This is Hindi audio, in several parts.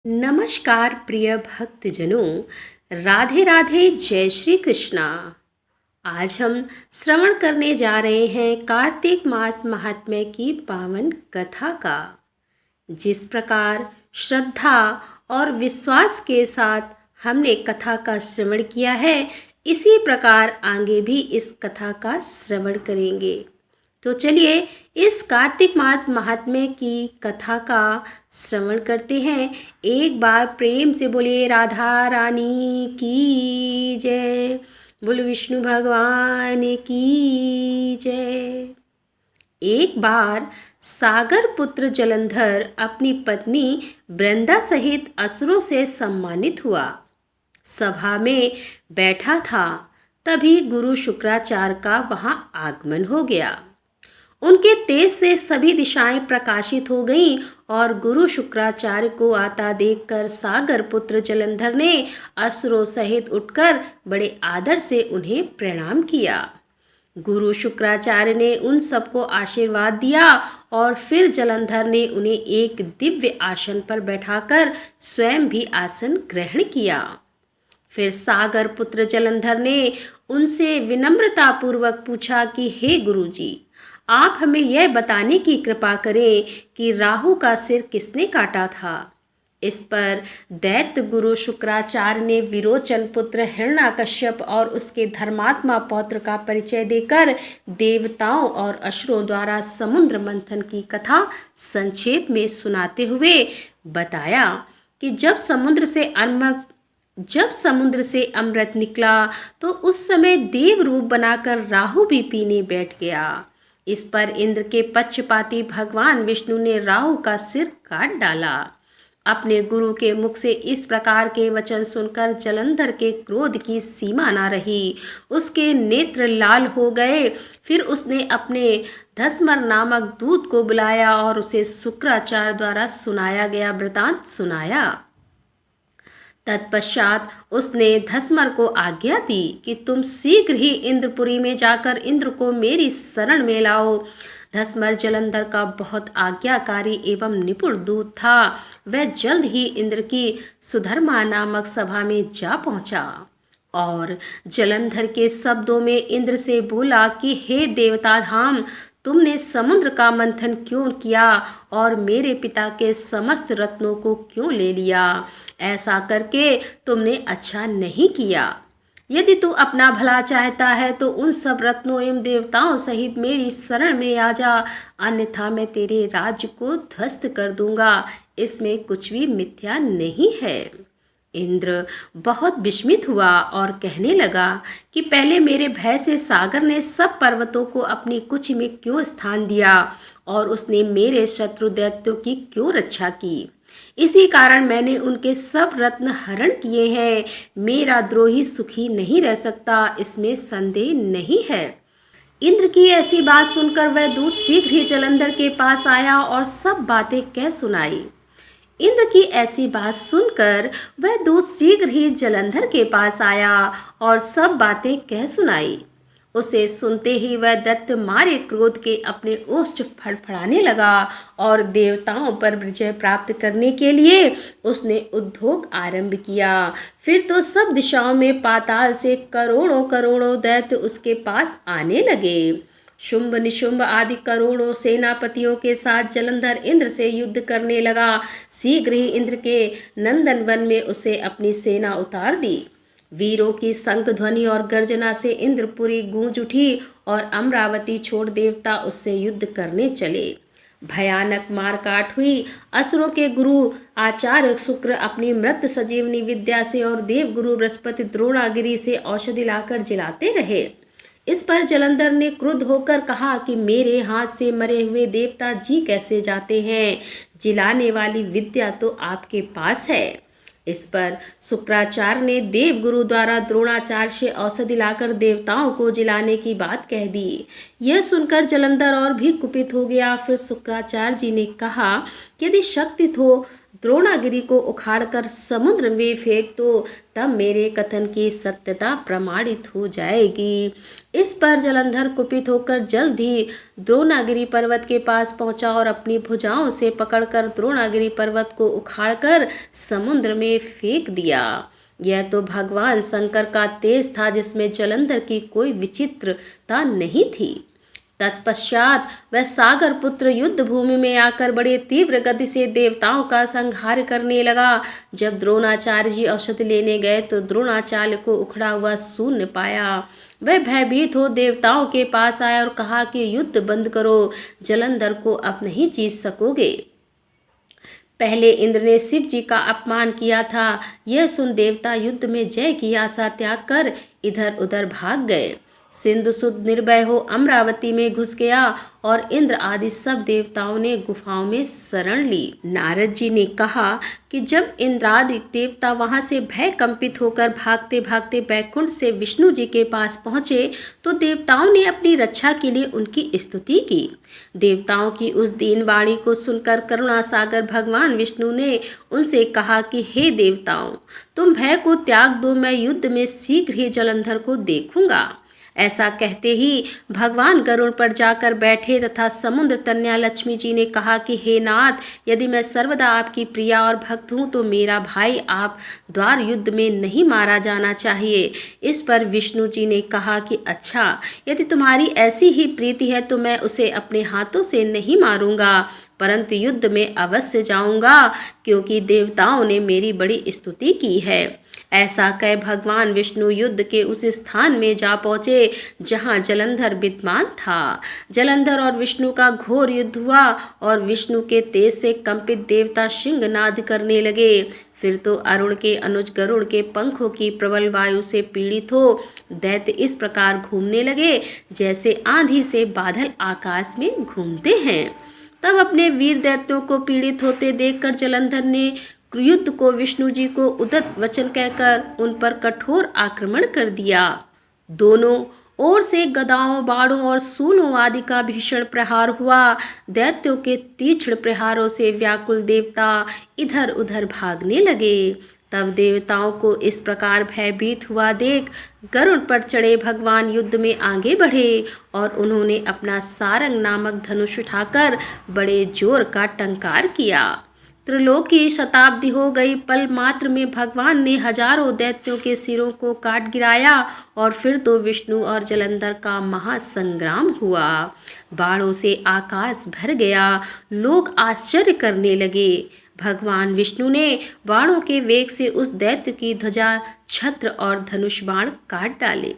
नमस्कार प्रिय भक्तजनों, राधे राधे, जय श्री कृष्णा। आज हम श्रवण करने जा रहे हैं कार्तिक मास महात्म्य की पावन कथा का। जिस प्रकार श्रद्धा और विश्वास के साथ हमने कथा का श्रवण किया है, इसी प्रकार आगे भी इस कथा का श्रवण करेंगे। तो चलिए इस कार्तिक मास महात्म्य की कथा का श्रवण करते हैं। एक बार प्रेम से बोलिए राधा रानी की जय, बोल विष्णु भगवान की जय। एक बार सागर पुत्र जलंधर अपनी पत्नी वृंदा सहित असुरों से सम्मानित हुआ। सभा में बैठा था, तभी गुरु शुक्राचार्य का वहां आगमन हो गया। उनके तेज से सभी दिशाएं प्रकाशित हो गईं और गुरु शुक्राचार्य को आता देखकर सागर पुत्र जलंधर ने असुरों सहित उठकर बड़े आदर से उन्हें प्रणाम किया। गुरु शुक्राचार्य ने उन सबको आशीर्वाद दिया और फिर जलंधर ने उन्हें एक दिव्य आसन पर बैठाकर स्वयं भी आसन ग्रहण किया। फिर सागर पुत्र जलंधर ने उनसे विनम्रतापूर्वक पूछा कि हे गुरुजी, आप हमें यह बताने की कृपा करें कि राहु का सिर किसने काटा था। इस पर दैत्य गुरु शुक्राचार्य ने विरोचन पुत्र हिरण्याकश्यप और उसके धर्मात्मा पौत्र का परिचय देकर देवताओं और असुरों द्वारा समुद्र मंथन की कथा संक्षेप में सुनाते हुए बताया कि जब समुद्र से अमृत निकला तो उस समय देव रूप बनाकर राहु भी पीने बैठ गया। इस पर इंद्र के पक्षपाती भगवान विष्णु ने राहु का सिर काट डाला। अपने गुरु के मुख से इस प्रकार के वचन सुनकर जलंधर के क्रोध की सीमा न रही। उसके नेत्र लाल हो गए। फिर उसने अपने धसमर नामक दूत को बुलाया और उसे शुक्राचार्य द्वारा सुनाया गया वृतांत सुनाया। तत्पश्चात उसने धसमर को आज्ञा दी कि तुम शीघ्र ही इंद्रपुरी में जाकर इंद्र को मेरी शरण में लाओ। धसमर जलंधर का बहुत आज्ञाकारी एवं निपुण दूत था। वह जल्द ही इंद्र की सुधर्मा नामक सभा में जा पहुंचा और जलंधर के शब्दों में इंद्र से बोला कि हे देवता धाम, तुमने समुद्र का मंथन क्यों किया और मेरे पिता के समस्त रत्नों को क्यों ले लिया। ऐसा करके तुमने अच्छा नहीं किया। यदि तू अपना भला चाहता है तो उन सब रत्नों एवं देवताओं सहित मेरी शरण में आ जा, अन्यथा मैं तेरे राज्य को ध्वस्त कर दूंगा। इसमें कुछ भी मिथ्या नहीं है। इंद्र बहुत विस्मित हुआ और कहने लगा कि पहले मेरे भय से सागर ने सब पर्वतों को अपनी कुछ में क्यों स्थान दिया और उसने मेरे शत्रु दैत्यों की क्यों रक्षा की। इसी कारण मैंने उनके सब रत्न हरण किए हैं। मेरा द्रोही सुखी नहीं रह सकता, इसमें संदेह नहीं है। इंद्र की ऐसी बात सुनकर वह दूत शीघ्र ही जलंधर के पास आया और सब बातें कह सुनाई। इंद्र की ऐसी बात सुनकर वह दूत शीघ्र ही जलंधर के पास आया और सब बातें कह सुनाई। उसे सुनते ही वह दैत्य मारे क्रोध के अपने ओष्ठ फड़फड़ाने लगा और देवताओं पर विजय प्राप्त करने के लिए उसने उद्योग आरंभ किया। फिर तो सब दिशाओं में पाताल से करोड़ों करोड़ों दैत्य उसके पास आने लगे। शुंभ निशुंभ आदि करोड़ों सेनापतियों के साथ जलंधर इंद्र से युद्ध करने लगा। शीघ्र ही इंद्र के नंदन वन में उसे अपनी सेना उतार दी। वीरों की शंख ध्वनि और गर्जना से इंद्रपुरी गूंज उठी और अमरावती छोड़ देवता उससे युद्ध करने चले। भयानक मारकाट हुई। असुरों के गुरु आचार्य शुक्र अपनी मृत सजीवनी विद्या से और देवगुरु बृहस्पति द्रोणागिरी से औषधि लाकर जिलाते रहे। इस पर जलंधर ने क्रुद्ध होकर कहा कि मेरे हाथ से मरे हुए देवता जी कैसे जाते हैं। जिलाने वाली विद्या तो आपके पास है। इस पर शुक्राचार्य ने देवगुरु द्वारा द्रोणाचार्य से औषधि लाकर देवताओं को जिलाने की बात कह दी। यह सुनकर जलंधर और भी कुपित हो गया। फिर शुक्राचार्य जी ने कहा कि यदि शक्ति हो द्रोणागिरी को उखाड़कर समुद्र में फेंक दो, तब मेरे कथन की सत्यता प्रमाणित हो जाएगी। इस पर जलंधर कुपित होकर जल्द ही द्रोणागिरी पर्वत के पास पहुंचा और अपनी भुजाओं से पकड़कर द्रोणागिरी पर्वत को उखाड़कर समुद्र में फेंक दिया। यह तो भगवान शंकर का तेज था, जिसमें जलंधर की कोई विचित्रता नहीं थी। तत्पश्चात वह सागर पुत्र युद्ध भूमि में आकर बड़े तीव्र गति से देवताओं का संहार करने लगा। जब द्रोणाचार्य जी औषधि लेने गए तो द्रोणाचार्य को उखड़ा हुआ शून्य पाया। वह भयभीत हो देवताओं के पास आया और कहा कि युद्ध बंद करो, जलंधर को अब नहीं जीत सकोगे। पहले इंद्र ने शिव जी का अपमान किया था। यह सुन देवता युद्ध में जय की आशा त्याग कर इधर उधर भाग गए। सिंधु सुद निर्भय हो अमरावती में घुस गया और इंद्र आदि सब देवताओं ने गुफाओं में शरण ली। नारद जी ने कहा कि जब इंद्रादि देवता वहां से भय कंपित होकर भागते भागते बैकुंठ से विष्णु जी के पास पहुंचे तो देवताओं ने अपनी रक्षा के लिए उनकी स्तुति की। देवताओं की उस दीन वाणी को सुनकर करुणा सागर भगवान विष्णु ने उनसे कहा कि हे देवताओं, तुम भय को त्याग दो, मैं युद्ध में शीघ्र ही जलंधर को देखूंगा। ऐसा कहते ही भगवान गरुड़ पर जाकर बैठे तथा समुद्र तन्या लक्ष्मी जी ने कहा कि हे नाथ, यदि मैं सर्वदा आपकी प्रिया और भक्त हूँ तो मेरा भाई आप द्वार युद्ध में नहीं मारा जाना चाहिए। इस पर विष्णु जी ने कहा कि अच्छा, यदि तुम्हारी ऐसी ही प्रीति है तो मैं उसे अपने हाथों से नहीं मारूंगा, परंतु युद्ध में अवश्य जाऊंगा, क्योंकि देवताओं ने मेरी बड़ी स्तुति की है। ऐसा कह भगवान विष्णु युद्ध के उस स्थान में जा पहुँचे जहाँ जलंधर विद्यमान था। जलंधर और विष्णु का घोर युद्ध हुआ और विष्णु के तेज से कंपित देवता सिंहनाद करने लगे। फिर तो अरुण के अनुज गरुड़ के पंखों की प्रबल वायु से पीड़ित हो दैत्य इस प्रकार घूमने लगे जैसे आंधी से बादल आकाश में घूमते हैं। तब अपने वीर दैत्यों को पीड़ित होते देखकर जलंधर ने युद्ध को विष्णु जी को उदत वचन कहकर उन पर कठोर आक्रमण कर दिया। दोनों ओर से गदाओं, बाणों और सूलों आदि का भीषण प्रहार हुआ। दैत्यों के तीक्ष्ण प्रहारों से व्याकुल देवता इधर उधर भागने लगे। तब देवताओं को इस प्रकार भयभीत हुआ देख गरुड़ पर चढ़े भगवान युद्ध में आगे बढ़े और उन्होंने अपना सारंग नामक धनुष उठाकर बड़े जोर का टंकार किया। त्रिलोकी शताब्दी हो गई, पल मात्र में भगवान ने हजारों दैत्यों के सिरों को काट गिराया और फिर तो विष्णु और जलंधर का महासंग्राम हुआ। बाणों से आकाश भर गया, लोग आश्चर्य करने लगे। भगवान विष्णु ने बाणों के वेग से उस दैत्य की ध्वजा, छत्र और धनुष बाण काट डाले।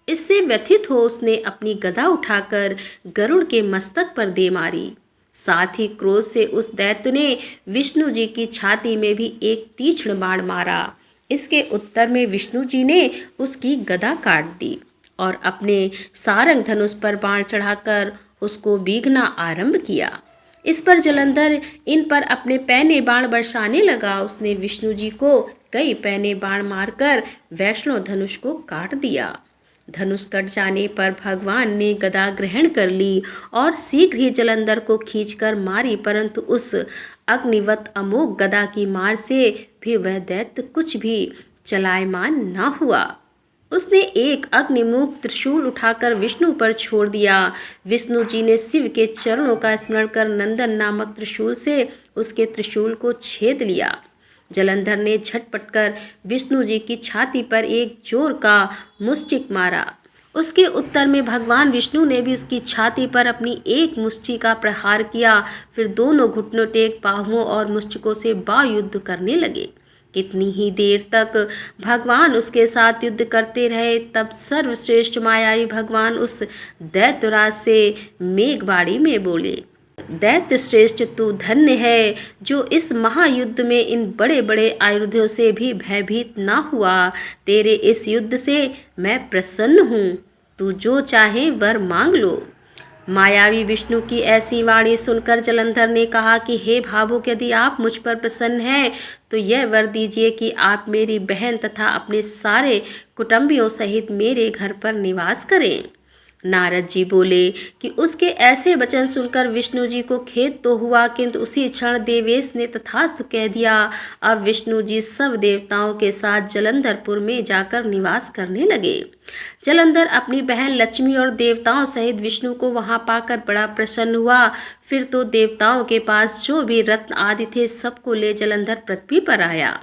इससे व्यथित हो उसने अपनी गदा उठाकर गरुड़ के मस्तक पर दे मारी। साथ ही क्रोध से उस दैत्य ने विष्णु जी की छाती में भी एक तीक्ष्ण बाण मारा। इसके उत्तर में विष्णु जी ने उसकी गदा काट दी और अपने सारंग धनुष पर बाण चढ़ाकर उसको बीघना आरंभ किया। इस पर जलंधर इन पर अपने पैने बाण बरसाने लगा। उसने विष्णु जी को कई पैने बाण मारकर वैष्णव धनुष को काट दिया। धनुष कट जाने पर भगवान ने गदा ग्रहण कर ली और शीघ्र ही जलंधर को खींचकर मारी, परंतु उस अग्निवत अमोघ गदा की मार से भी वह दैत्य कुछ भी चलायमान न हुआ। उसने एक अग्निमुख त्रिशूल उठाकर विष्णु पर छोड़ दिया। विष्णु जी ने शिव के चरणों का स्मरण कर नंदन नामक त्रिशूल से उसके त्रिशूल को छेद लिया। जलंधर ने झटपट कर विष्णु जी की छाती पर एक जोर का मुष्टिक मारा। उसके उत्तर में भगवान विष्णु ने भी उसकी छाती पर अपनी एक मुष्टि का प्रहार किया। फिर दोनों घुटनों टेक बाहुओं और मुष्टिकों से बायुद्ध करने लगे। कितनी ही देर तक भगवान उसके साथ युद्ध करते रहे। तब सर्वश्रेष्ठ मायावी भगवान उस दैत्यराज से मेघवाणी में बोले, दैत्य श्रेष्ठ तू धन्य है जो इस महायुद्ध में इन बड़े बड़े आयुधों से भी भयभीत ना हुआ। तेरे इस युद्ध से मैं प्रसन्न हूँ, तू जो चाहे वर मांग लो। मायावी विष्णु की ऐसी वाणी सुनकर जलंधर ने कहा कि हे भावुक, यदि आप मुझ पर प्रसन्न हैं तो यह वर दीजिए कि आप मेरी बहन तथा अपने सारे कुटुंबियों सहित मेरे घर पर निवास करें। नारद जी बोले कि उसके ऐसे वचन सुनकर विष्णु जी को खेद तो हुआ, किंतु उसी क्षण देवेश ने तथास्तु कह दिया। अब विष्णु जी सब देवताओं के साथ जलंधरपुर में जाकर निवास करने लगे। जलंधर अपनी बहन लक्ष्मी और देवताओं सहित विष्णु को वहां पाकर बड़ा प्रसन्न हुआ। फिर तो देवताओं के पास जो भी रत्न आदि थे सबको ले जलंधर पृथ्वी पर आया।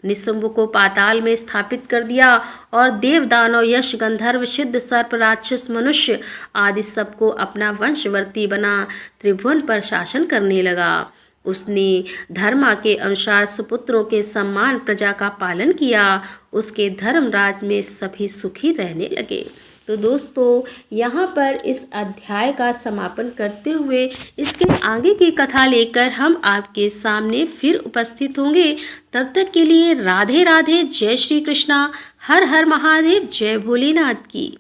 निशुंभ को पाताल में स्थापित कर दिया और देव दानव यश गंधर्व सिद्ध सर्प राक्षस मनुष्य आदि सबको अपना वंशवर्ती बना त्रिभुवन पर शासन करने लगा। उसने धर्मा के अनुसार सुपुत्रों के सम्मान प्रजा का पालन किया। उसके धर्मराज में सभी सुखी रहने लगे। तो दोस्तों, यहाँ पर इस अध्याय का समापन करते हुए इसके आगे की कथा लेकर हम आपके सामने फिर उपस्थित होंगे। तब तक के लिए राधे राधे, जय श्री कृष्णा, हर हर महादेव, जय भोलेनाथ की।